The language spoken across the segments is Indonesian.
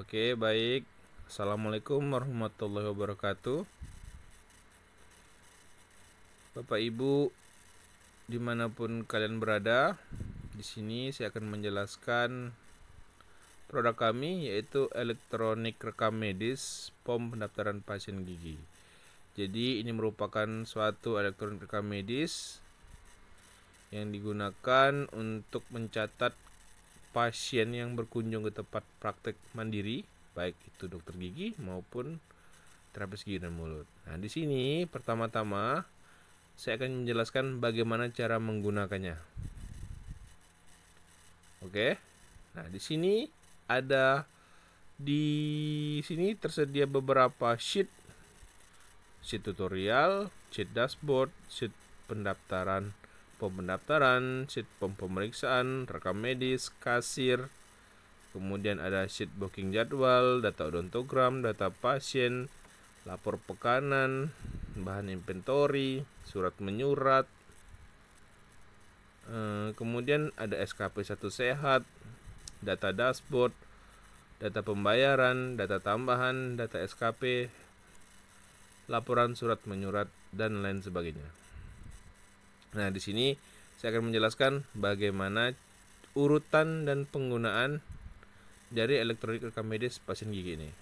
Oke, baik. Assalamualaikum warahmatullahi wabarakatuh. Bapak Ibu, dimanapun kalian berada, di sini saya akan menjelaskan produk kami, yaitu elektronik rekam medis POM pendaftaran pasien gigi. Jadi ini merupakan suatu elektronik rekam medis yang digunakan untuk mencatat pasien yang berkunjung ke tempat praktek mandiri, baik itu dokter gigi maupun terapis gigi dan mulut. Nah, di sini pertama-tama saya akan menjelaskan bagaimana cara menggunakannya. Oke. Nah, di sini tersedia beberapa sheet tutorial, sheet dashboard, sheet pendaftaran, sheet pemeriksaan, rekam medis, kasir. Kemudian ada sheet booking jadwal, data odontogram, data pasien, lapor pekanan, bahan inventory, surat menyurat. Kemudian ada SKP 1 sehat, data dashboard, data pembayaran, data tambahan, data SKP, laporan surat menyurat, dan lain sebagainya. Nah, di sini saya akan menjelaskan bagaimana urutan dan penggunaan dari elektronik rekam medis pasien gigi ini.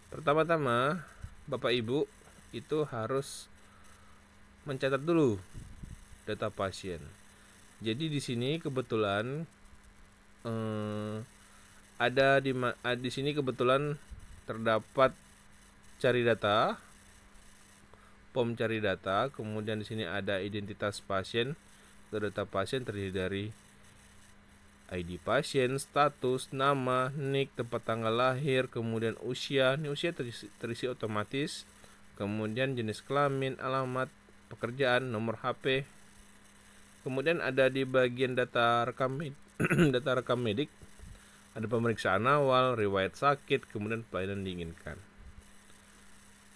Pertama-tama, Bapak Ibu itu harus mencatat dulu data pasien. Jadi di sini kebetulan di sini kebetulan terdapat cari data, POM cari data, kemudian di sini ada identitas pasien. Data pasien terdiri dari ID pasien, status, nama, NIK, tempat tanggal lahir, kemudian usia. Ini usia terisi otomatis. Kemudian jenis kelamin, alamat, pekerjaan, nomor HP. Kemudian ada di bagian data rekam data rekam medik, ada pemeriksaan awal, riwayat sakit, kemudian pelayanan diinginkan.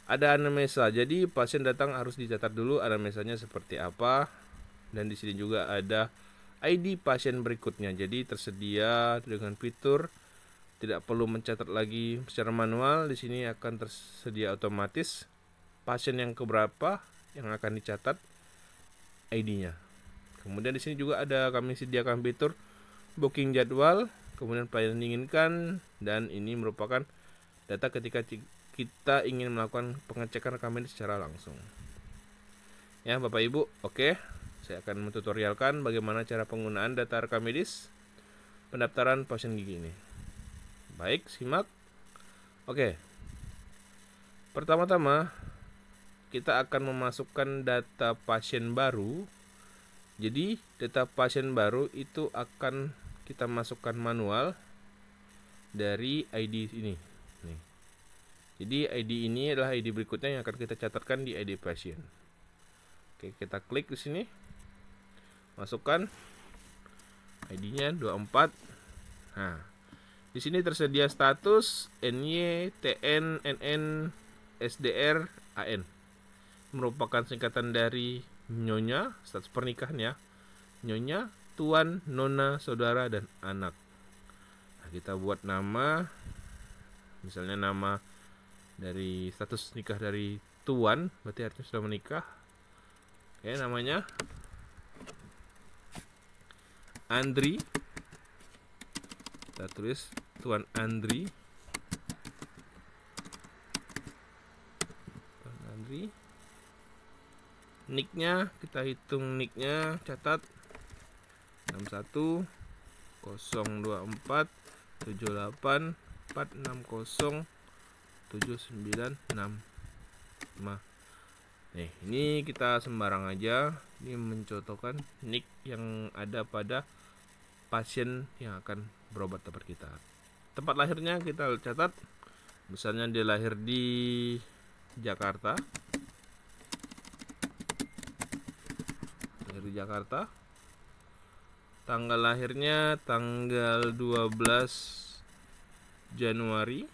Ada anamnesa, jadi pasien datang harus dicatat dulu anamnesanya seperti apa. Dan di sini juga ada ID pasien berikutnya. Jadi tersedia dengan fitur tidak perlu mencatat lagi secara manual. Di sini akan tersedia otomatis pasien yang keberapa yang akan dicatat ID-nya. Kemudian di sini juga kami sediakan fitur booking jadwal, kemudian pelayanan diinginkan, dan ini merupakan data ketika kita ingin melakukan pengecekan rekam medis secara langsung. Ya, Bapak Ibu, oke. Saya akan mentutorialkan bagaimana cara penggunaan data rekam medis pendaftaran pasien gigi ini. Baik, simak. Oke. Pertama-tama kita akan memasukkan data pasien baru. Jadi data pasien baru itu akan kita masukkan manual dari ID ini. Nih. Jadi ID ini adalah ID berikutnya yang akan kita catatkan di ID pasien. Oke, kita klik di sini. Masukkan ID-nya 24. Nah, di sini tersedia status NY, TN, NN, SDR, AN. Merupakan singkatan dari nyonya, status pernikahan ya. Nyonya, tuan, nona, saudara, dan anak. Nah, kita buat nama, misalnya nama dari status nikah dari tuan, berarti artinya sudah menikah. Oke, namanya Andri. Kita tulis Tuan Andri. Nicknya kita hitung, nicknya catat 61 024 78 460 7965. Nih, ini kita sembarang aja. Ini mencontohkan nick yang ada pada pasien yang akan berobat tempat kita. Tempat lahirnya kita catat. Misalnya dia lahir di Jakarta. Tanggal lahirnya tanggal 12 Januari.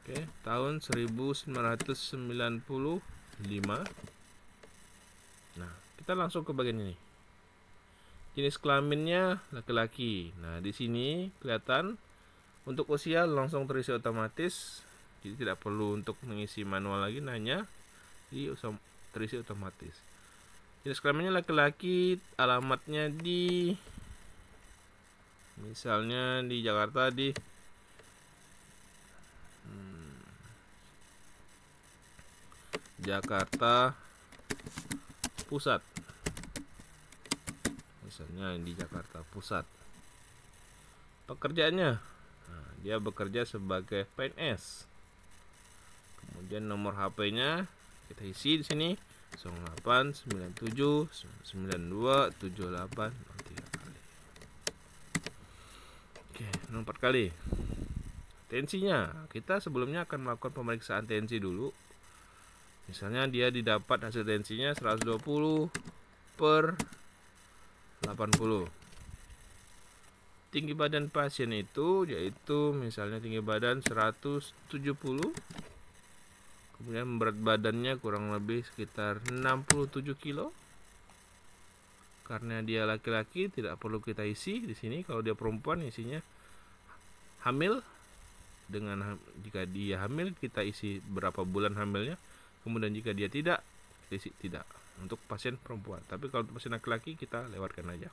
Oke, tahun 1995. Nah, kita langsung ke bagian ini. Jenis kelaminnya laki-laki. Nah, di sini kelihatan Untuk usia langsung terisi otomatis, jadi tidak perlu untuk mengisi manual lagi, nanya terisi otomatis. Jenis kelaminnya laki-laki, alamatnya misalnya di Jakarta, di Jakarta Pusat, misalnya di Jakarta Pusat. Pekerjaannya, dia bekerja sebagai PNS. Kemudian nomor HP-nya kita isi di sini 0897 92 78 03 kali. Oke, 4 kali. Tensinya, kita sebelumnya akan melakukan pemeriksaan tensi dulu. Misalnya dia didapat hasil tensinya 120 per 80. Tinggi badan pasien itu yaitu misalnya tinggi badan 170, kemudian berat badannya kurang lebih sekitar 67 kilo. Karena dia laki-laki tidak perlu kita isi di sini. Kalau dia perempuan isinya hamil, jika dia hamil kita isi berapa bulan hamilnya. Kemudian jika dia tidak, kita isi tidak untuk pasien perempuan. Tapi kalau untuk pasien laki-laki kita lewatkan aja.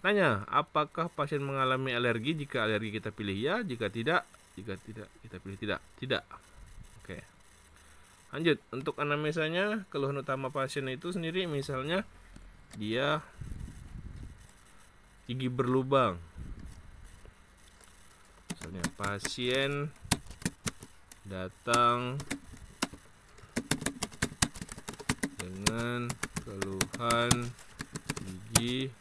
Tanya, apakah pasien mengalami alergi? Jika alergi kita pilih ya, jika tidak kita pilih tidak. Tidak. Oke. Lanjut, untuk anamnesanya, keluhan utama pasien itu sendiri misalnya dia gigi berlubang. Misalnya pasien datang dengan keluhan gigi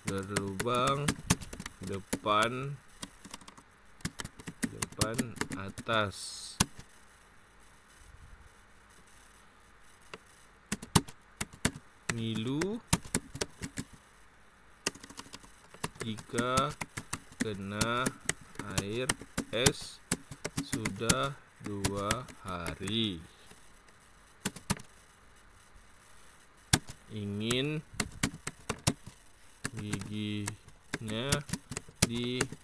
berlubang depan atas, ngilu jika kena air es sudah 2 hari, ingin giginya ditambal.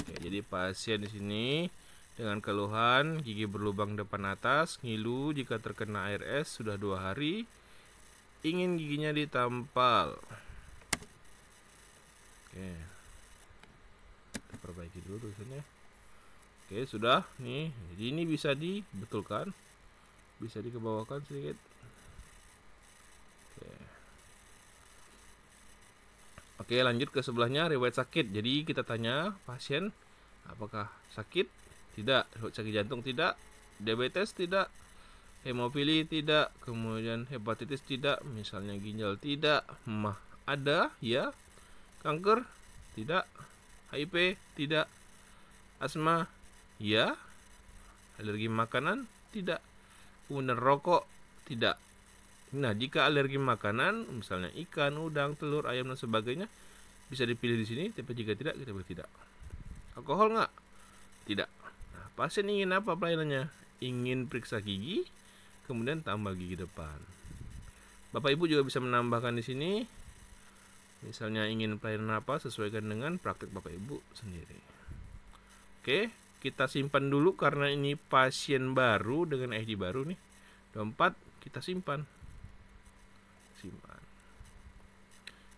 Oke, jadi pasien di sini dengan keluhan gigi berlubang depan atas, ngilu jika terkena air es sudah 2 hari, ingin giginya ditampal. Oke, kita perbaiki dulu tulisannya. Oke, sudah nih. Jadi ini bisa dibetulkan, bisa dikebawakan sedikit. Oke, lanjut ke sebelahnya, riwayat sakit. Jadi kita tanya pasien apakah sakit? Tidak. Sakit jantung tidak, diabetes tidak, hemofili tidak, kemudian hepatitis tidak, misalnya ginjal tidak, mah ada ya, kanker tidak, HIV tidak, asma ya, alergi makanan tidak, kemudian rokok tidak. Nah, jika alergi makanan, misalnya ikan, udang, telur, ayam, dan sebagainya, bisa dipilih di sini. Tapi jika tidak, kita pilih tidak. Alkohol nggak? Tidak. Nah, pasien ingin apa pelayanannya? Ingin periksa gigi, kemudian tambah gigi depan. Bapak Ibu juga bisa menambahkan di sini. Misalnya ingin pelayanan apa, sesuaikan dengan praktik Bapak Ibu sendiri. Oke, kita simpan dulu karena ini pasien baru dengan ID baru nih. Dompet kita simpan.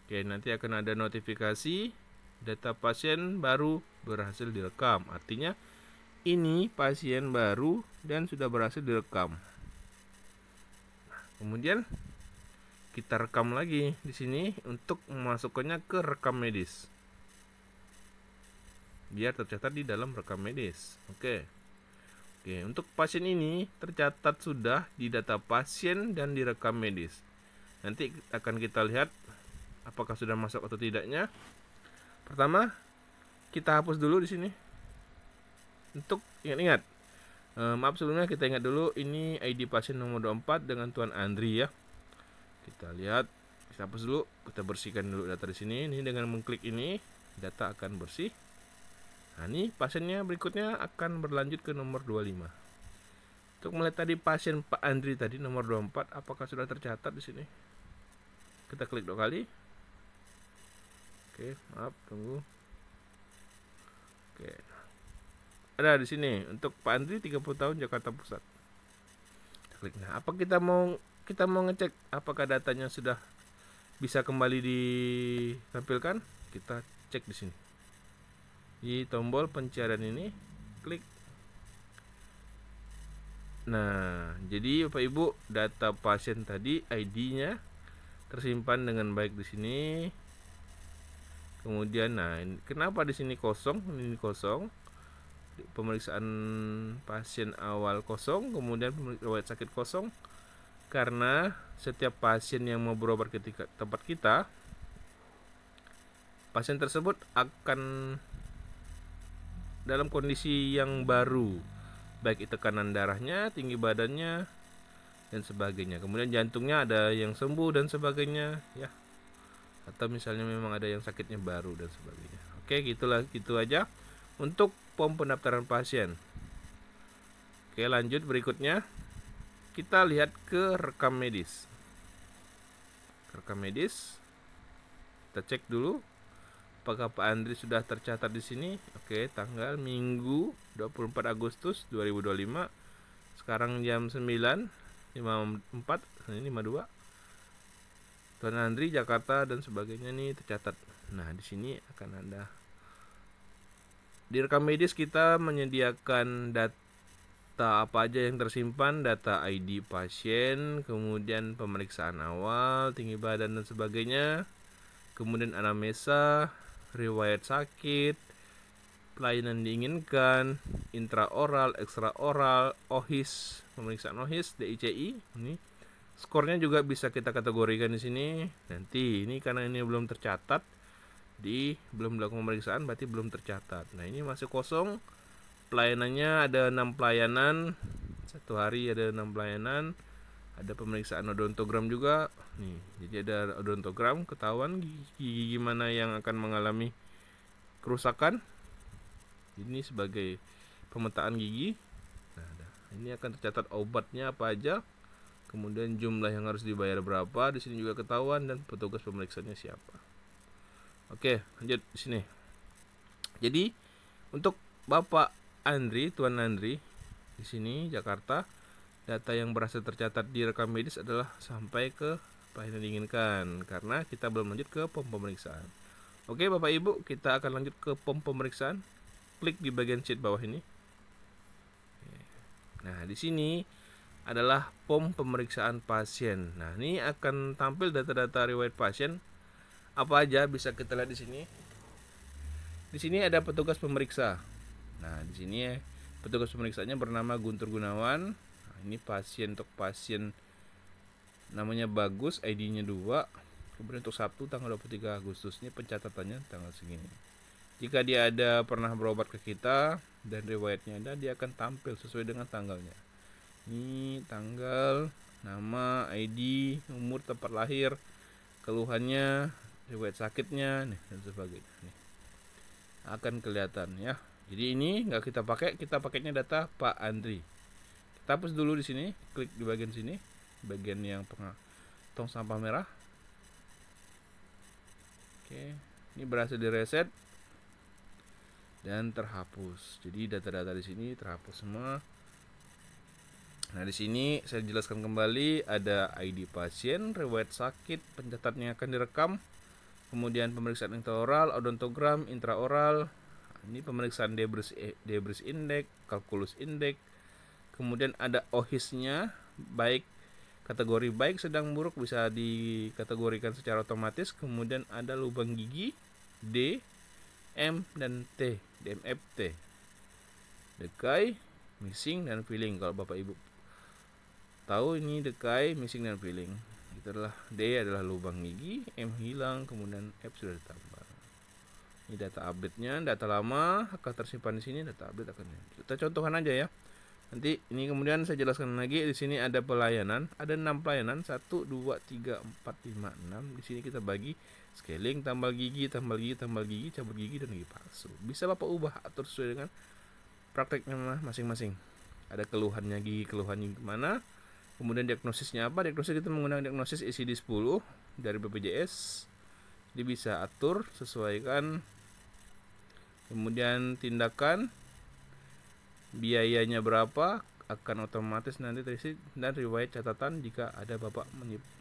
Oke, nanti akan ada notifikasi data pasien baru berhasil direkam. Artinya ini pasien baru dan sudah berhasil direkam. Nah, kemudian kita rekam lagi di sini untuk memasukkannya ke rekam medis. Biar tercatat di dalam rekam medis. Oke, untuk pasien ini tercatat sudah di data pasien dan di rekam medis. Nanti akan kita lihat apakah sudah masuk atau tidaknya. Pertama, kita hapus dulu di sini. Untuk ingat-ingat. Maaf sebelumnya kita ingat dulu ini ID pasien nomor 24 dengan Tuan Andri ya. Kita lihat, kita hapus dulu, kita bersihkan dulu data di sini. Ini dengan mengklik ini, data akan bersih. Nah, ini pasiennya berikutnya akan berlanjut ke nomor 25. Untuk melihat tadi pasien Pak Andri tadi nomor 24, apakah sudah tercatat di sini? Kita klik 2 kali. Oke, maaf, tunggu. Oke. Ada di sini untuk Pak Andri 30 tahun Jakarta Pusat. Klik. Nah, apa kita mau ngecek apakah datanya sudah bisa kembali ditampilkan? Kita cek di sini. Di tombol pencarian ini, klik. Nah, jadi Bapak Ibu, data pasien tadi ID-nya tersimpan dengan baik di sini. Kemudian, nah, kenapa di sini kosong? Ini kosong. Pemeriksaan pasien awal kosong, kemudian riwayat sakit kosong, karena setiap pasien yang mau berobat ke tempat kita, pasien tersebut akan dalam kondisi yang baru, baik itu tekanan darahnya, tinggi badannya, dan sebagainya. Kemudian jantungnya ada yang sembuh dan sebagainya, ya. Atau misalnya memang ada yang sakitnya baru dan sebagainya. Oke, gitu aja untuk pom pendaftaran pasien. Oke, lanjut berikutnya. Kita lihat ke rekam medis. Rekam medis. Kita cek dulu apakah Pak Andri sudah tercatat di sini. Oke, tanggal Minggu 24 Agustus 2025. Sekarang jam 9.54, ini 52. Tuan Andri Jakarta dan sebagainya nih tercatat. Nah, di sini akan ada di rekam medis kita menyediakan data apa aja yang tersimpan, data ID pasien, kemudian pemeriksaan awal, tinggi badan dan sebagainya, kemudian anamnesa, riwayat sakit, pelayanan diinginkan, intraoral, ekstraoral, OHIS, pemeriksaan OHIS, DICI. Ini skornya juga bisa kita kategorikan di sini. Nanti ini karena ini belum tercatat, belum dilakukan pemeriksaan, berarti belum tercatat. Nah, ini masih kosong. Pelayanannya ada 6 pelayanan. Satu hari ada 6 pelayanan. Ada pemeriksaan odontogram juga. Nih, jadi ada odontogram, ketahuan gigi mana yang akan mengalami kerusakan. Ini sebagai pemetaan gigi. Nah, ini akan tercatat obatnya apa aja. Kemudian jumlah yang harus dibayar berapa. Di sini juga ketahuan dan petugas pemeriksaannya siapa. Oke, lanjut di sini. Jadi untuk Bapak Andri, Tuan Andri di sini Jakarta, data yang berhasil tercatat di rekam medis adalah sampai ke apa yang diinginkan, karena kita belum lanjut ke pom pemeriksaan. Oke Bapak Ibu, kita akan lanjut ke pom pemeriksaan. Klik di bagian sheet bawah ini. Nah, di sini adalah pom pemeriksaan pasien. Nah, ini akan tampil data-data riwayat pasien. Apa aja bisa kita lihat di sini. Di sini ada petugas pemeriksa. Nah, di sini petugas pemeriksaannya bernama Guntur Gunawan. Nah, ini pasien, untuk pasien namanya Bagus, ID-nya 2. Kemudian untuk Sabtu tanggal 23 Agustus ini pencatatannya tanggal segini. Jika dia ada pernah berobat ke kita dan riwayatnya ada, dia akan tampil sesuai dengan tanggalnya. Ini tanggal, nama, ID, umur, tempat lahir, keluhannya, riwayat sakitnya, nih, dan sebagainya. Nih, akan kelihatan ya. Jadi ini nggak kita pakai, kita pakainya data Pak Andri. Kita hapus dulu di sini, klik di bagian sini, bagian yang tong sampah merah. Oke, ini berhasil direset dan terhapus. Jadi data-data di sini terhapus semua. Nah, di sini saya jelaskan kembali, ada ID pasien, riwayat sakit, pencatatnya akan direkam, kemudian pemeriksaan intraoral, odontogram, intraoral. Ini pemeriksaan Debris Index, Calculus Index. Kemudian ada OHIS-nya, baik kategori baik, sedang, buruk, bisa dikategorikan secara otomatis. Kemudian ada lubang gigi D, M, dan T, DMFT. Dekai, missing, dan filling. Kalau Bapak Ibu tahu, ini dekai, missing, dan filling. Itu adalah D adalah lubang gigi, M hilang, kemudian F sudah ditambah. Ini data update-nya, data lama akan tersimpan di sini, data update akan. Kita contohkan aja ya. Nanti ini kemudian saya jelaskan lagi. Di sini ada pelayanan, ada 6 pelayanan, 1 2 3 4 5 6. Di sini kita bagi scaling, tambal gigi, tambal gigi, tambal gigi, cabut gigi, dan gigi palsu. Bisa Bapak ubah atur sesuai dengan prakteknya masing-masing. Ada keluhannya gigi, keluhannya gimana? Kemudian diagnosisnya apa? Diagnosis kita menggunakan diagnosis ICD-10 dari BPJS. Jadi bisa atur, sesuaikan, kemudian tindakan, biayanya berapa, akan otomatis nanti terisi, dan riwayat catatan jika ada Bapak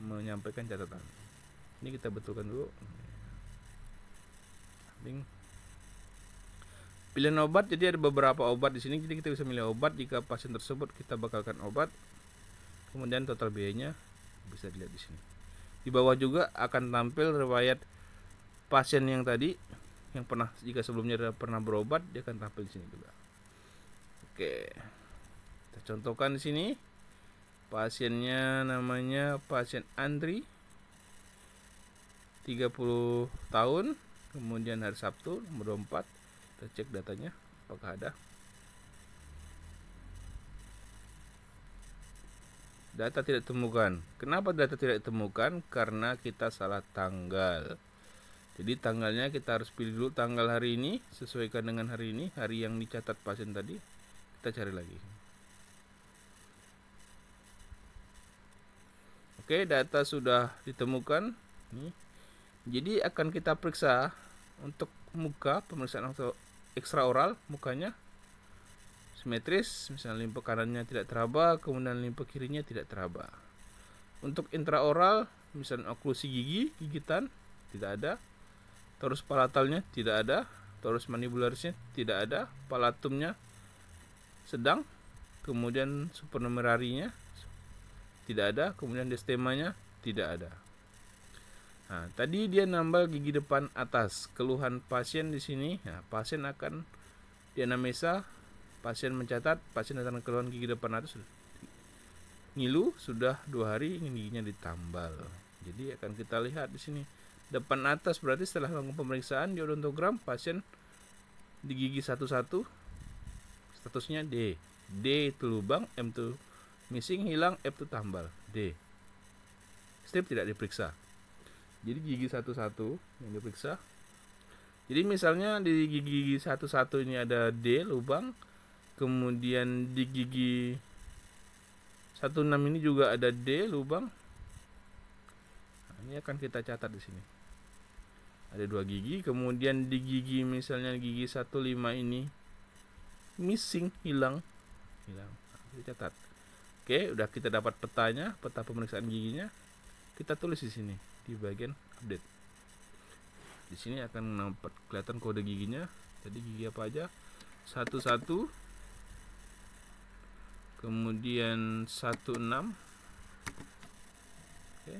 menyampaikan catatan. Ini kita betulkan dulu. Pilihan obat, jadi ada beberapa obat di sini, jadi kita bisa milih obat. Jika pasien tersebut kita bakalkan obat, kemudian total biayanya bisa dilihat di sini. Di bawah juga akan tampil riwayat pasien yang tadi, yang pernah, jika sebelumnya pernah berobat, dia akan tampil di sini juga. Oke, kita contohkan di sini. Pasiennya namanya pasien Andri, 30 tahun, kemudian hari Sabtu, nomor 24. Kita cek datanya apakah ada. Data tidak ditemukan. Kenapa data tidak ditemukan? Karena kita salah tanggal. Jadi tanggalnya kita harus pilih dulu tanggal hari ini, sesuaikan dengan hari ini, hari yang dicatat pasien tadi. Kita cari lagi. Oke, data sudah ditemukan. Jadi akan kita periksa untuk muka, pemeriksaan ekstraoral mukanya simetris, misalnya limpa kanannya tidak teraba, kemudian limpa kirinya tidak teraba. Untuk intraoral, misalnya oklusi gigi, gigitan, tidak ada. Torus palatalnya tidak ada. Torus mandibularisnya tidak ada. Palatumnya sedang. Kemudian supernumerarinya tidak ada. Kemudian destemanya tidak ada. Nah, tadi dia nambal gigi depan atas. Keluhan pasien di sini, nah, pasien akan di anamnesa. Pasien mencatat, pasien datang keluhan gigi depan atas, ngilu sudah 2 hari, ingin giginya ditambal. Jadi akan kita lihat di sini depan atas, berarti setelah melakukan pemeriksaan di odontogram, pasien di gigi 11 statusnya D. D itu lubang, M itu missing, hilang, F itu tambal. D. Strip tidak diperiksa. Jadi gigi 11 yang diperiksa. Jadi misalnya di gigi 11 ini ada D lubang. Kemudian di gigi 16 ini juga ada D lubang. Nah, ini akan kita catat di sini. Ada 2 gigi, kemudian di gigi misalnya gigi 15 ini missing, hilang. Nah, kita catat. Oke, udah kita dapat petanya, peta pemeriksaan giginya. Kita tulis di sini di bagian update. Di sini akan nampak kelihatan kode giginya. Jadi gigi apa aja? 11, kemudian 16. Oke.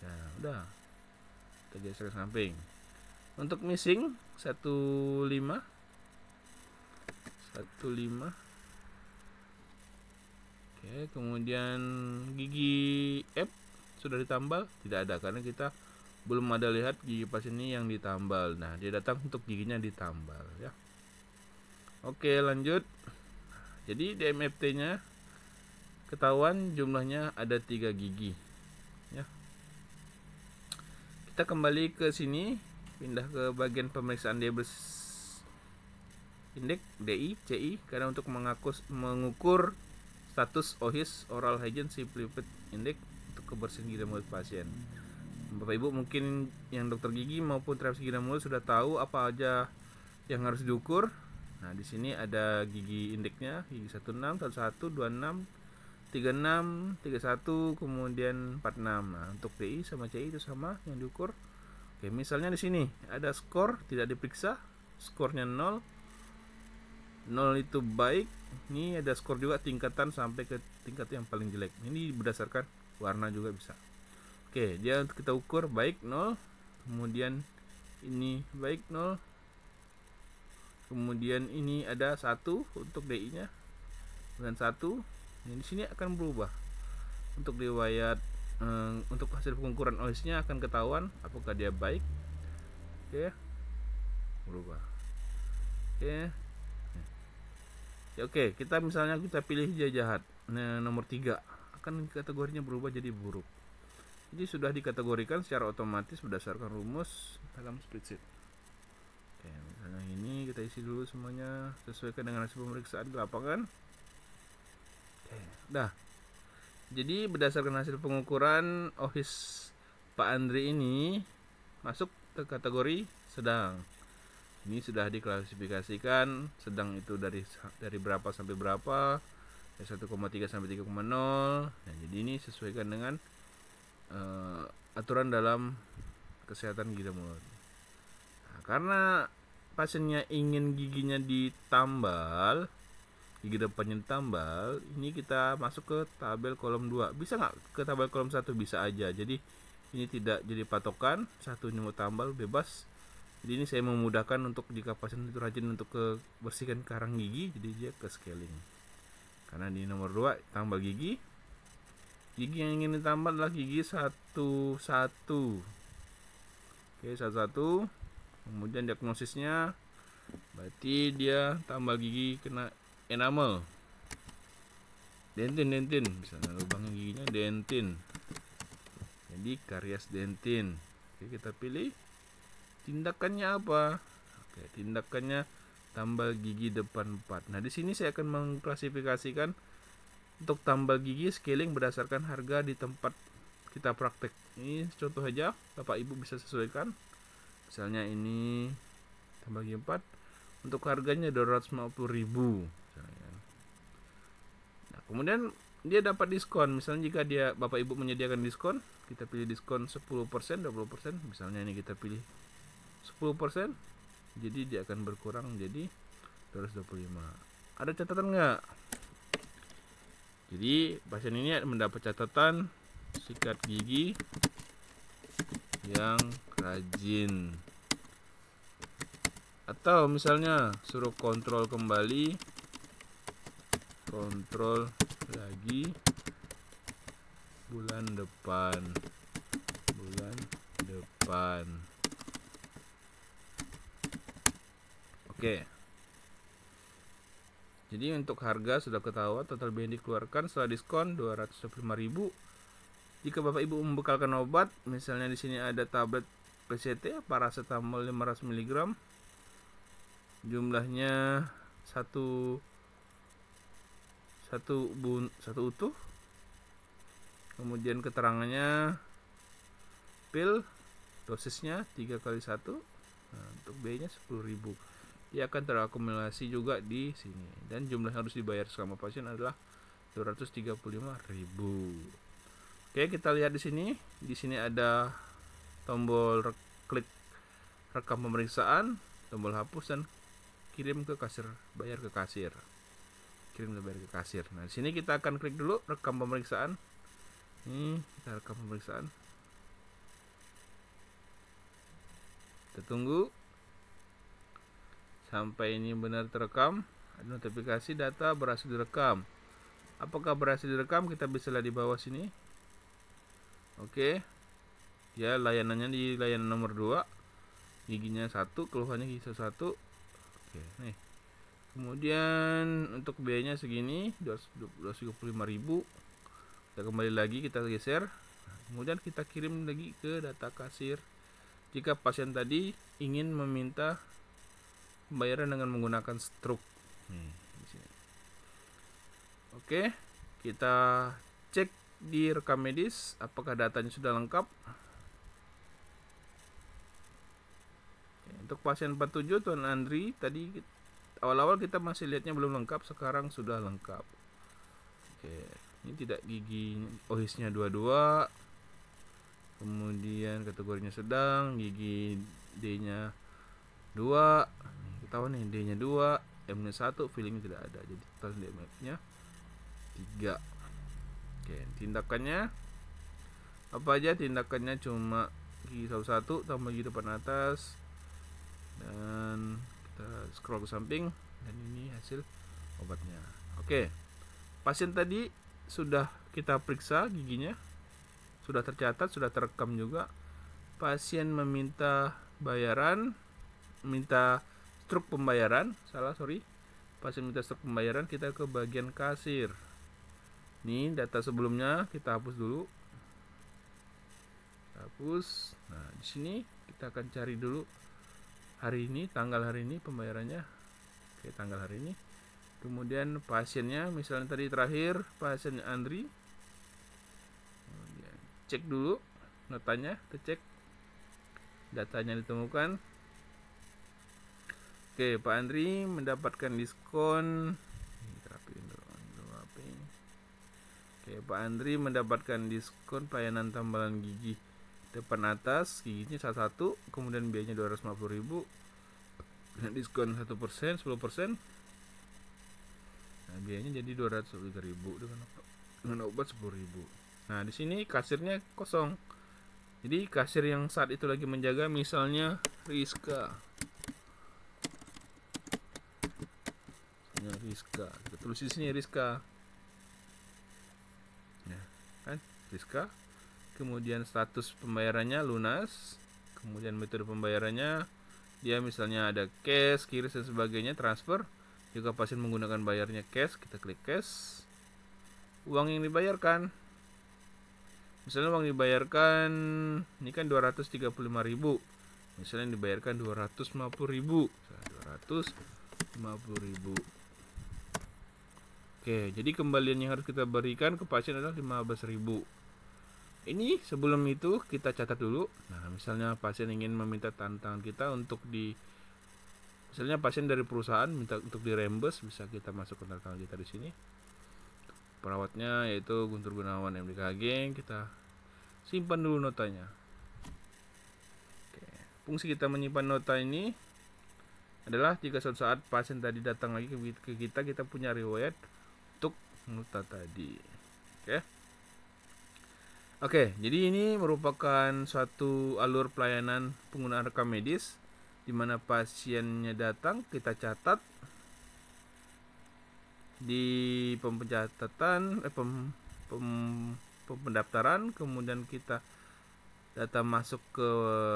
Nah, udah. Kita geser ke samping. Untuk missing 15. Oke, kemudian gigi F sudah ditambal? Tidak ada, karena kita belum ada lihat gigi pasien ini yang ditambal. Nah, dia datang untuk giginya ditambal ya. Oke, lanjut. Jadi DMFT-nya ketahuan jumlahnya ada 3 gigi ya. Kita kembali ke sini, pindah ke bagian pemeriksaan diabetes indeks DI, CI, karena untuk mengukur status OHIS, oral hygiene simplified index, untuk kebersihan gigi dan mulut pasien. Bapak Ibu mungkin yang dokter gigi maupun terapi gigi dan mulut sudah tahu apa aja yang harus diukur. Nah, di sini ada gigi indeksnya, gigi 16, 11, 26, 36, 31, kemudian 46. Nah, untuk DI sama CI itu sama yang diukur. Oke, misalnya di sini ada skor tidak diperiksa, skornya 0. 0 itu baik. Ini ada skor juga tingkatan sampai ke tingkat yang paling jelek. Ini berdasarkan warna juga bisa. Oke, dia kita ukur baik 0. Kemudian ini baik 0. Kemudian ini ada 1 untuk DI-nya. Dengan 1. Nah, di sini akan berubah. Untuk riwayat untuk hasil pengukuran OHIS-nya akan ketahuan apakah dia baik. Oke. Berubah. Oke. Ya, oke, kita misalnya kita pilih jahat. Nah, nomor 3 akan kategorinya berubah jadi buruk. Jadi sudah dikategorikan secara otomatis berdasarkan rumus dalam spreadsheet. Oke, misalnya ini kita isi dulu semuanya sesuaikan dengan hasil pemeriksaan di lapangan. Oke, udah. Jadi berdasarkan hasil pengukuran OHIS Pak Andri ini, masuk ke kategori sedang. Ini sudah diklasifikasikan sedang itu dari berapa sampai berapa, dari 1,3 sampai 3,0. Nah, jadi ini sesuaikan dengan aturan dalam kesehatan gigi dan mulut. Nah, karena pasiennya ingin giginya ditambal, gigi depannya ditambal, ini kita masuk ke tabel kolom 2. Bisa nggak ke tabel kolom 1? Bisa aja. Jadi ini tidak jadi patokan, satunya mau tambal bebas. Jadi ini saya memudahkan untuk jika pasien itu rajin untuk bersihkan karang gigi, jadi dia ke scaling. Karena di nomor 2 tambal gigi yang ingin ditambal adalah gigi satu-satu. Oke, satu-satu. Kemudian diagnosisnya berarti dia tambal gigi kena enamel, dentin, misalnya lubang giginya dentin, jadi karies dentin. Oke, kita pilih tindakannya apa. Oke, tindakannya tambal gigi depan 4. Nah, di sini saya akan mengklasifikasikan untuk tambal gigi scaling berdasarkan harga di tempat kita praktek. Ini contoh aja, Bapak Ibu bisa sesuaikan. Misalnya ini tambal gigi 4, untuk harganya 250.000. Nah, kemudian dia dapat diskon. Misalnya jika Bapak Ibu menyediakan diskon, kita pilih diskon 10%, 20%. Misalnya ini kita pilih 10%, jadi dia akan berkurang jadi 225. Ada catatan nggak? Jadi pasien ini mendapat catatan sikat gigi yang rajin. Atau misalnya suruh kontrol kembali, kontrol lagi bulan depan. Oke. Jadi untuk harga sudah ketahuan, total biaya yang dikeluarkan setelah diskon 225.000. Jika Bapak Ibu membekalkan obat, misalnya di sini ada tablet PCT paracetamol 500 mg, jumlahnya satu utuh. Kemudian keterangannya pil, dosisnya 3 kali 1. Nah, untuk biayanya 10.000. Dia akan terakumulasi juga di sini, dan jumlah yang harus dibayar selama pasien adalah 235.000. Oke, kita lihat di sini. Di sini ada tombol klik rekam pemeriksaan, tombol hapus, dan kirim ke kasir, bayar ke kasir. Nah, di sini kita akan klik dulu rekam pemeriksaan. Ini kita rekam pemeriksaan. Kita tunggu sampai ini benar terekam. Ada notifikasi data berhasil direkam. Apakah berhasil direkam? Kita bisa lihat di bawah sini. Oke. Ya, layanannya di layanan nomor 2. Giginya 1, keluhannya gigi 1. Oke, nih. Kemudian untuk biayanya segini, 235.000. Kita kembali lagi, kita geser. Kemudian kita kirim lagi ke data kasir. Jika pasien tadi ingin meminta pembayaran dengan menggunakan stroke. Di sini. Oke, kita cek di rekam medis apakah datanya sudah lengkap. Untuk pasien 47 Tuan Andri, tadi awal-awal kita masih lihatnya belum lengkap, sekarang sudah lengkap. Oke, ini tidak gigi ohisnya 22. Kemudian kategorinya sedang, gigi D-nya 2. Tahu nih, D-nya 2, M-nya 1, feeling tidak ada. Jadi total DMF-nya 3. Oke, tindakannya apa aja? Tindakannya cuma gigi satu tambah gigi depan atas, dan kita scroll ke samping, dan ini hasil obatnya. Oke, pasien tadi sudah kita periksa giginya, sudah tercatat, sudah terekam juga. Pasien meminta struk pembayaran, pasien minta struk pembayaran, kita ke bagian kasir. Ini data sebelumnya kita hapus dulu. Nah, di sini kita akan cari dulu hari ini, tanggal hari ini pembayarannya. Oke, tanggal hari ini. Kemudian pasiennya, misalnya tadi terakhir pasien Andri. Kemudian cek dulu notanya, kita cek. datanya ditemukan. Oke, Pak Andri mendapatkan diskon. Oke, Pak Andri mendapatkan diskon pelayanan tambalan gigi depan atas, giginya satu, kemudian biayanya 250.000 dengan diskon 1%, 10%. Nah, biayanya jadi 203.000 dengan obat 10.000. Nah, di sini kasirnya kosong. Jadi kasir yang saat itu lagi menjaga misalnya Rizka. Rizka. Kita tulis di sini Rizka. Nah, kan Rizka. Kemudian status pembayarannya lunas. Kemudian metode pembayarannya dia misalnya ada cash, kiris dan sebagainya, transfer. Jika pasien menggunakan bayarnya cash, kita klik cash. Uang yang dibayarkan, misalnya uang dibayarkan ini kan 235.000, misalnya dibayarkan 250.000. Oke, jadi kembalian yang harus kita berikan ke pasien adalah 15.000. Ini sebelum itu kita catat dulu. Nah, misalnya pasien ingin meminta tantangan kita untuk misalnya pasien dari perusahaan minta untuk direimburse, bisa kita masuk ke tantangan kita di sini. Perawatnya yaitu Guntur Gunawan MDKG, kita simpan dulu notanya. Oke, fungsi kita menyimpan nota ini adalah jika suatu saat pasien tadi datang lagi ke kita, kita punya riwayat untuk nota tadi. Oke, jadi ini merupakan suatu alur pelayanan penggunaan rekam medis di mana pasiennya datang, kita catat di pendaftaran, kemudian kita data masuk ke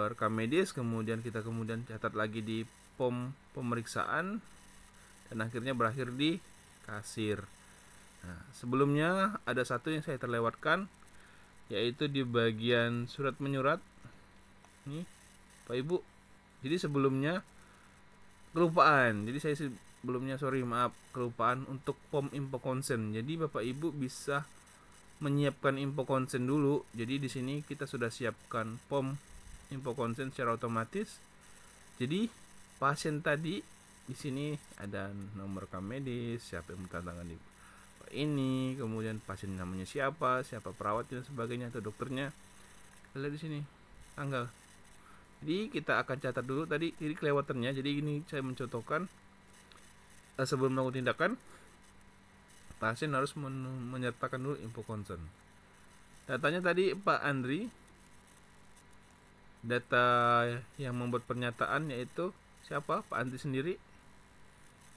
rekam medis, kemudian kita catat lagi di POM pemeriksaan, dan akhirnya berakhir di kasir. Nah, sebelumnya ada satu yang saya terlewatkan, yaitu di bagian surat menyurat. Nih, Pak Ibu. Jadi sebelumnya kelupaan. Jadi saya sebelumnya kelupaan untuk POM info konsen. Jadi Bapak Ibu bisa menyiapkan info konsen dulu. Jadi di sini kita sudah siapkan POM info konsen secara otomatis. Jadi pasien tadi di sini ada nomor rekam medis, siapa yang menandatangani ini, kemudian pasien namanya siapa perawat dan sebagainya atau dokternya. Lihat di sini tanggal. Jadi kita akan catat dulu tadi kelewatannya. Jadi ini saya mencontohkan sebelum melakukan tindakan pasien harus menyertakan dulu info konsen. Datanya tadi Pak Andri, data yang membuat pernyataan yaitu siapa? Pak Andri sendiri.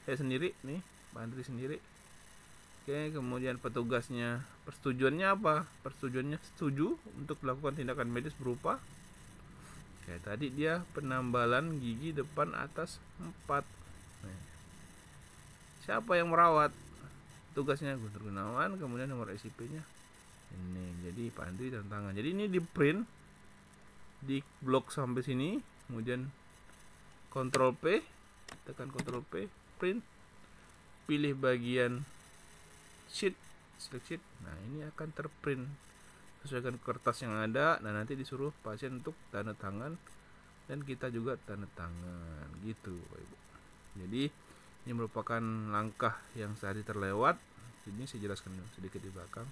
Saya sendiri nih, Pak Andri sendiri. Oke, kemudian petugasnya, persetujuannya apa? Persetujuannya setuju untuk melakukan tindakan medis berupa kayak tadi dia penambalan gigi depan atas 4. Nah, siapa yang merawat? Tugasnya Guntur Gunawan, kemudian nomor SIP-nya ini. Jadi Pak Andri dan tangan. Jadi ini di print, di blok sampai sini, kemudian Ctrl P, tekan Ctrl P, print, pilih bagian sheet, select sheet. Nah, ini akan terprint sesuaikan kertas yang ada. Nah, nanti disuruh pasien untuk tanda tangan dan kita juga tanda tangan gitu, Bapak Ibu. Jadi ini merupakan langkah yang tadi terlewat. Ini saya jelaskan sedikit di belakang.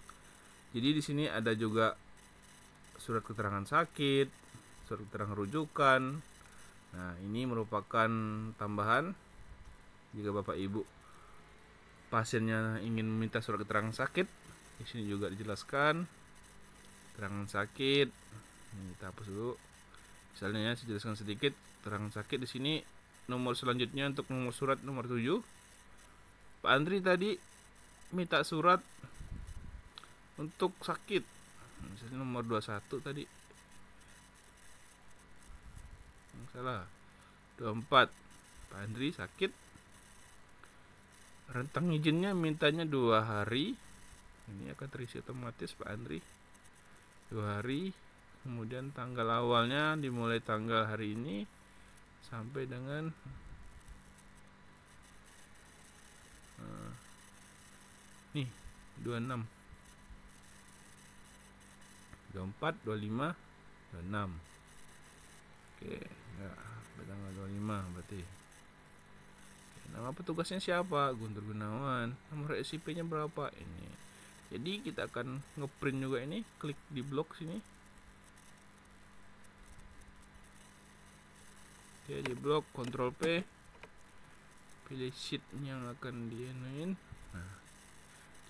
Jadi di sini ada juga surat keterangan sakit, surat keterangan rujukan. Nah, ini merupakan tambahan jika Bapak Ibu pasiennya ingin meminta surat keterangan sakit. Di sini juga dijelaskan keterangan sakit. Ini kita hapus dulu. Misalnya ya, saya jelaskan sedikit keterangan sakit di sini. Nomor selanjutnya untuk nomor surat nomor 7. Pak Andri tadi minta surat untuk sakit. Misalnya nomor 21 tadi. Salah. 24. Pak Andri sakit. Rentang izinnya mintanya 2 hari. Ini akan terisi otomatis Pak Andri. 2 hari. Kemudian tanggal awalnya dimulai tanggal hari ini sampai dengan nih 26, 24, 25, 26. Oke, ya, tanggal 25 berarti. Nama petugasnya siapa? Guntur Gunawan. Nomor SIP-nya berapa? Ini. Jadi kita akan ngeprint juga ini, klik di blok sini. Oke, di blok Ctrl P. Pilih sheet yang akan dienuin. Nah,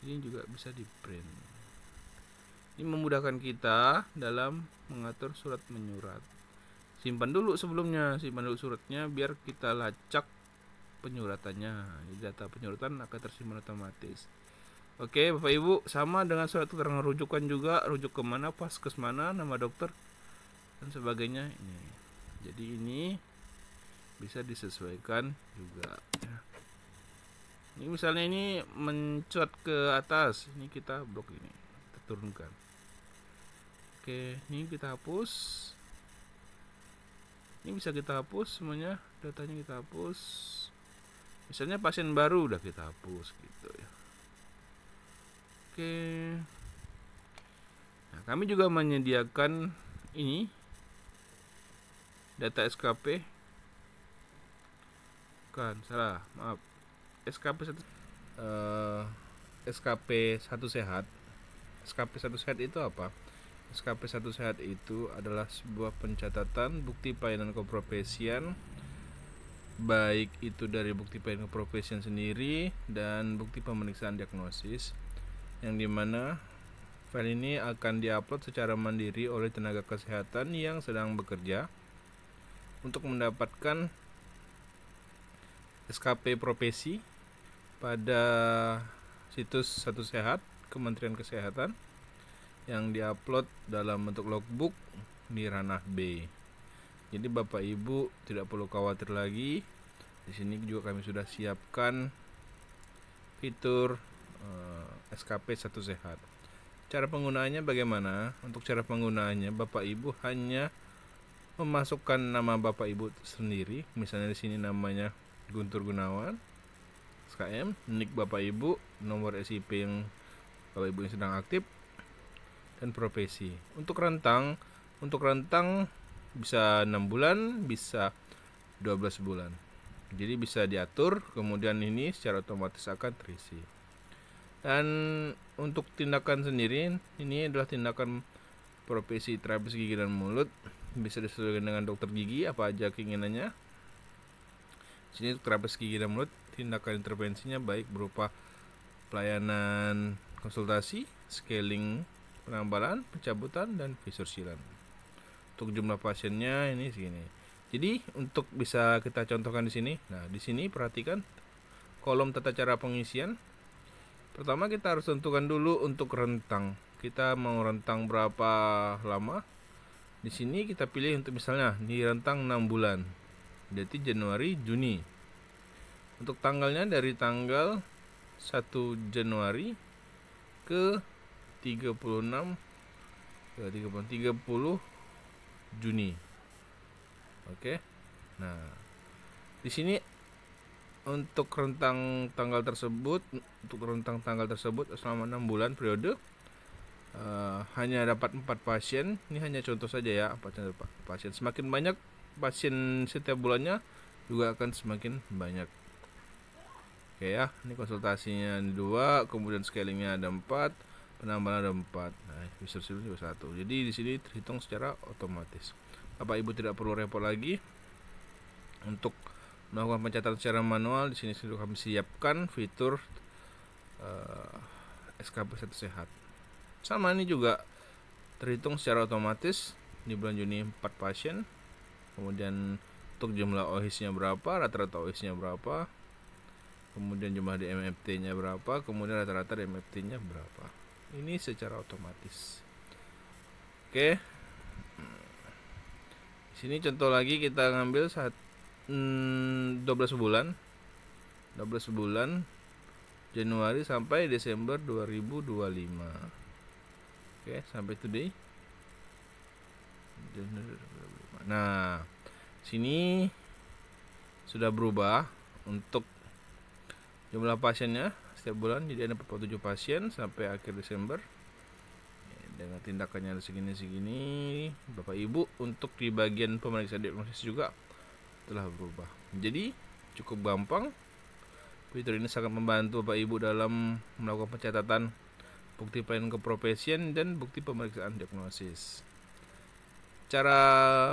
ini juga bisa di print. Ini memudahkan kita dalam mengatur surat menyurat. Simpan dulu sebelumnya, simpan dulu suratnya biar kita lacak penyuratannya. Data penyuratan akan tersimpan otomatis. Oke, Bapak Ibu, sama dengan surat keterangan rujukan juga, rujuk ke mana, paskes mana, nama dokter dan sebagainya ini. Jadi ini bisa disesuaikan juga ya. Ini misalnya ini mencuat ke atas, ini kita blok ini, kita turunkan. Oke, ini kita hapus. Ini bisa kita hapus semuanya, datanya kita hapus. Misalnya pasien baru udah kita hapus gitu ya. Oke. Nah, kami juga menyediakan ini data SKP. Bukan, salah, maaf. SKP satu sehat. SKP satu sehat itu apa? SKP satu sehat itu adalah sebuah pencatatan bukti pelayanan keprofesian, baik itu dari bukti pelayanan keprofesian sendiri dan bukti pemeriksaan diagnosis, yang dimana file ini akan diupload secara mandiri oleh tenaga kesehatan yang sedang bekerja untuk mendapatkan SKP profesi pada situs Satu Sehat Kementerian Kesehatan yang diupload dalam bentuk logbook di ranah B. Jadi Bapak Ibu tidak perlu khawatir lagi. Di sini juga kami sudah siapkan fitur SKP Satu Sehat. Cara penggunaannya bagaimana? Untuk cara penggunaannya Bapak Ibu hanya memasukkan nama Bapak Ibu sendiri. Misalnya di sini namanya Guntur Gunawan, SKM, nik Bapak Ibu, nomor SIP yang Bapak Ibu yang sedang aktif, dan profesi. Untuk rentang bisa 6 bulan, bisa 12 bulan. Jadi bisa diatur, kemudian ini secara otomatis akan terisi. Dan untuk tindakan sendiri, ini adalah tindakan profesi terapis gigi dan mulut. Bisa disesuaikan dengan dokter gigi apa aja keinginannya. Sini terapis gigi dan mulut, tindakan intervensinya baik berupa pelayanan konsultasi, scaling, penambalan, pencabutan, dan visur silan. Untuk jumlah pasiennya ini segini. Jadi untuk bisa kita contohkan di sini. Nah, di sini perhatikan kolom tata cara pengisian. Pertama kita harus tentukan dulu untuk rentang. Kita mau rentang berapa lama? Di sini kita pilih untuk misalnya di rentang 6 bulan. Berarti Januari, Juni. Untuk tanggalnya dari tanggal 1 Januari ke 30 Juni. Oke. Nah, di sini untuk rentang tanggal tersebut selama 6 bulan periode hanya dapat 4 pasien. Ini hanya contoh saja ya, 4 pasien. Semakin banyak pasien setiap bulannya juga akan semakin banyak. Oke ya, ini konsultasinya 2, kemudian scalingnya ada 4, penambahan ada 4. Nah, visur silan juga 1. Jadi di sini terhitung secara otomatis. Bapak Ibu tidak perlu repot lagi untuk melakukan pencatatan secara manual. Di sini sudah kami siapkan fitur SKP Satu Sehat. Sama ini juga terhitung secara otomatis. Di bulan Juni 4 pasien. Kemudian untuk jumlah OHIS-nya berapa, rata-rata OHIS-nya berapa, kemudian jumlah di MFT-nya berapa, kemudian rata-rata di MFT-nya berapa. Ini secara otomatis. Oke. Di sini contoh lagi kita ngambil 12 bulan. 12 bulan Januari sampai Desember 2025. Oke, sampai today. Nah, sini sudah berubah untuk jumlah pasiennya setiap bulan, jadi ada 47 pasien sampai akhir Desember. dengan tindakannya segini, Bapak Ibu untuk di bagian pemeriksaan diagnosis juga telah berubah. Jadi cukup gampang. Fitur ini sangat membantu Bapak Ibu dalam melakukan pencatatan bukti pelayanan keprofesian dan bukti pemeriksaan diagnosis. Cara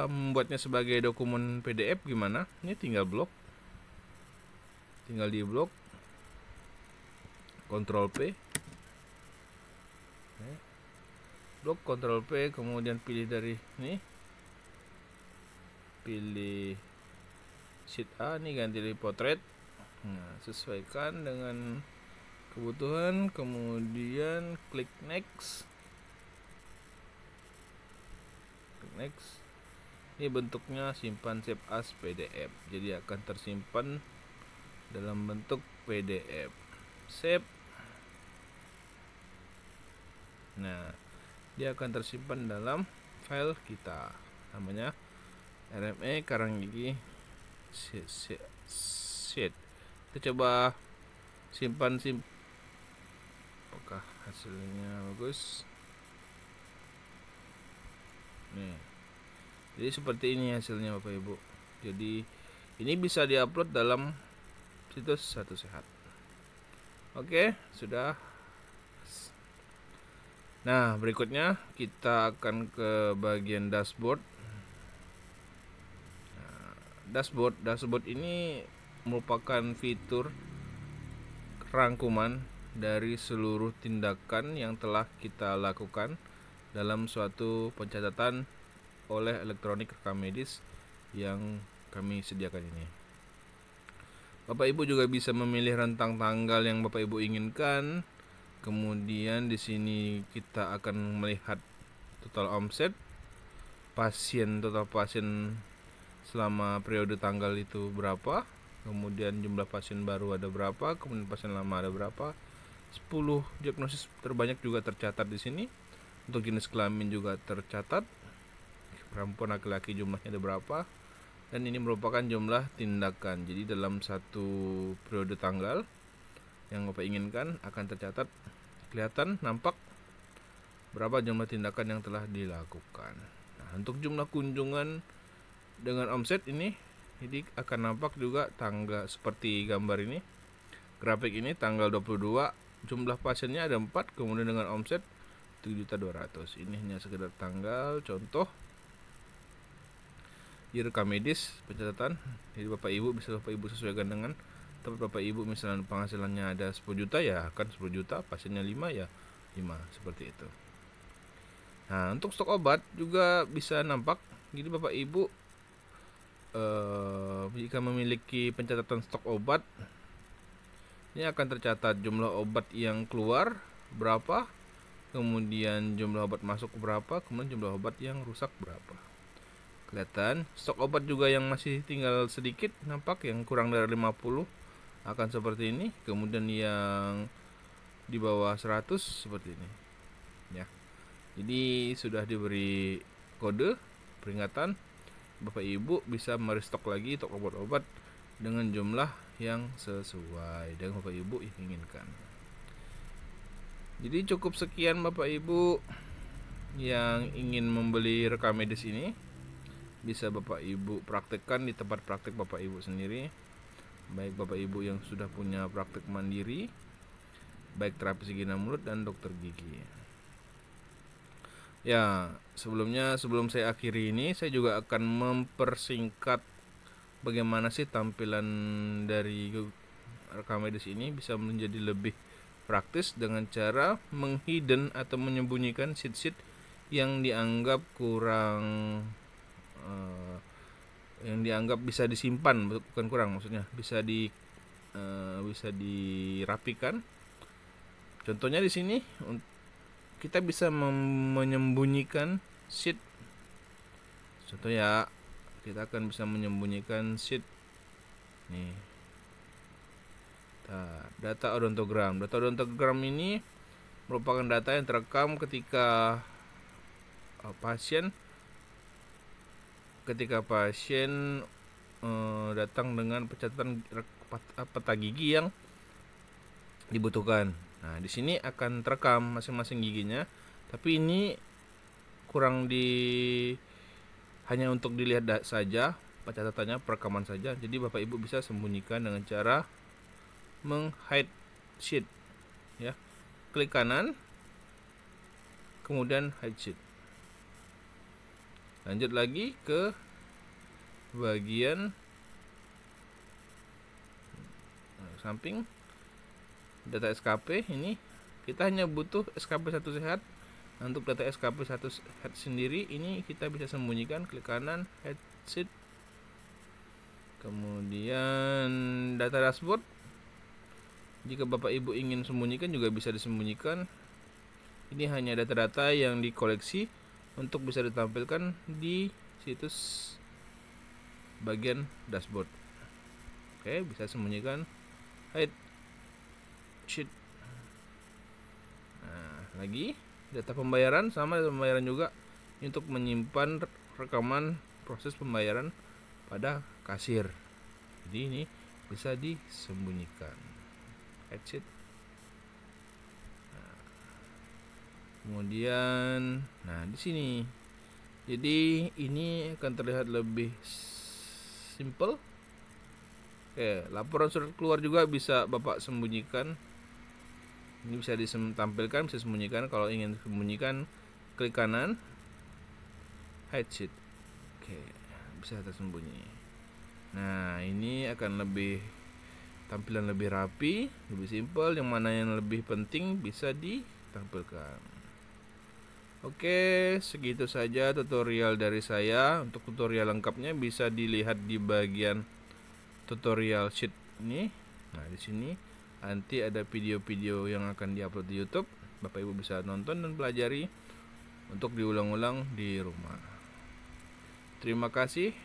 membuatnya sebagai dokumen PDF gimana? Ini tinggal di blok, Ctrl P, blok Ctrl P, kemudian pilih dari ini, pilih sheet A, ini ganti dari potret. Nah, sesuaikan dengan kebutuhan, kemudian klik next. Ini bentuknya simpan save as PDF, jadi akan tersimpan dalam bentuk PDF. Save. Nah, dia akan tersimpan dalam file kita, namanya RME Karanggigi sheet. Kita coba simpan apakah hasilnya bagus. Nih, jadi seperti ini hasilnya Bapak Ibu. Jadi ini bisa diupload dalam situs Satu Sehat. Oke, sudah. Nah, berikutnya kita akan ke bagian dashboard. Dashboard ini merupakan fitur rangkuman dari seluruh tindakan yang telah kita lakukan dalam suatu pencatatan oleh elektronik rekam medis yang kami sediakan ini. Bapak Ibu juga bisa memilih rentang tanggal yang Bapak Ibu inginkan. Kemudian di sini kita akan melihat total omset, total pasien selama periode tanggal itu berapa, kemudian jumlah pasien baru ada berapa, kemudian pasien lama ada berapa. 10 diagnosis terbanyak juga tercatat di sini. Untuk jenis kelamin juga tercatat, perempuan laki-laki jumlahnya ada berapa, dan ini merupakan jumlah tindakan. Jadi dalam satu periode tanggal yang Bapak inginkan akan tercatat, kelihatan, nampak berapa jumlah tindakan yang telah dilakukan. Nah, untuk jumlah kunjungan dengan omset ini akan nampak juga tanggal seperti gambar ini. Grafik ini tanggal 22, jumlah pasiennya ada 4, kemudian dengan omset 7.200.000. Ini hanya sekedar tanggal contoh di rekam medis pencatatan. Jadi Bapak Ibu bisa sesuaikan dengan tempat Bapak Ibu. Misalnya penghasilannya ada 10 juta, ya akan 10 juta, pasiennya 5 ya 5, seperti itu. Nah, untuk stok obat juga bisa nampak. Jadi Bapak Ibu jika memiliki pencatatan stok obat, ini akan tercatat jumlah obat yang keluar berapa, kemudian jumlah obat masuk berapa, kemudian jumlah obat yang rusak berapa. Kelihatan stok obat juga yang masih tinggal sedikit, nampak yang kurang dari 50 akan seperti ini, kemudian yang di bawah 100 seperti ini ya. Jadi sudah diberi kode peringatan, Bapak Ibu bisa merestock lagi stok obat-obat dengan jumlah yang sesuai dengan Bapak Ibu yang inginkan. Jadi cukup sekian Bapak Ibu yang ingin membeli rekam medis ini. Bisa Bapak Ibu praktekkan di tempat praktek Bapak Ibu sendiri. Baik Bapak Ibu yang sudah punya praktek mandiri, baik terapi higienis mulut dan dokter gigi. Ya, sebelum saya akhiri ini, saya juga akan mempersingkat bagaimana sih tampilan dari rekam medis ini bisa menjadi lebih praktis dengan cara menghidden atau menyembunyikan sheet-sheet yang dianggap kurang yang dianggap bisa disimpan, bukan kurang, maksudnya bisa dirapikan. Contohnya di sini kita bisa menyembunyikan sheet. Contoh ya, kita akan bisa menyembunyikan sheet nih. Data odontogram. Data odontogram ini merupakan data yang terekam ketika pasien datang dengan pencatatan peta gigi yang dibutuhkan. Nah, di sini akan terekam masing-masing giginya, Tapi ini kurang hanya untuk dilihat saja, catatannya perekaman saja. Jadi Bapak Ibu bisa sembunyikan dengan cara meng-hide sheet ya. Klik kanan, kemudian hide sheet. Lanjut lagi ke bagian samping data SKP. Ini kita hanya butuh SKP 1 sehat. Untuk data SKP 1 head sendiri ini kita bisa sembunyikan, klik kanan, head sheet. Kemudian data dashboard. Jika Bapak Ibu ingin sembunyikan juga bisa disembunyikan. Ini hanya data-data yang dikoleksi untuk bisa ditampilkan di situs bagian dashboard. Oke, bisa sembunyikan hide sheet. Nah, lagi data pembayaran, sama data pembayaran juga untuk menyimpan rekaman proses pembayaran pada kasir. Jadi ini bisa disembunyikan. Hide sheet. Nah, kemudian, di sini. Jadi ini akan terlihat lebih simple. Oke, laporan surat keluar juga bisa Bapak sembunyikan. Ini bisa ditampilkan, bisa sembunyikan. Kalau ingin sembunyikan, klik kanan, hide sheet. Oke, bisa tersembunyi. Nah, ini akan tampilan lebih rapi, lebih simpel. Yang mana yang lebih penting bisa ditampilkan. Oke, segitu saja tutorial dari saya. Untuk tutorial lengkapnya bisa dilihat di bagian tutorial sheet ini. Nah, di sini nanti ada video-video yang akan diupload di YouTube. Bapak Ibu bisa nonton dan pelajari untuk diulang-ulang di rumah. Terima kasih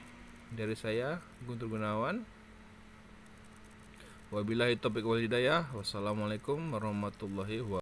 dari saya, Guntur Gunawan. Wabillahi taufiq wal hidayah. Wassalamualaikum warahmatullahi wabarakatuh.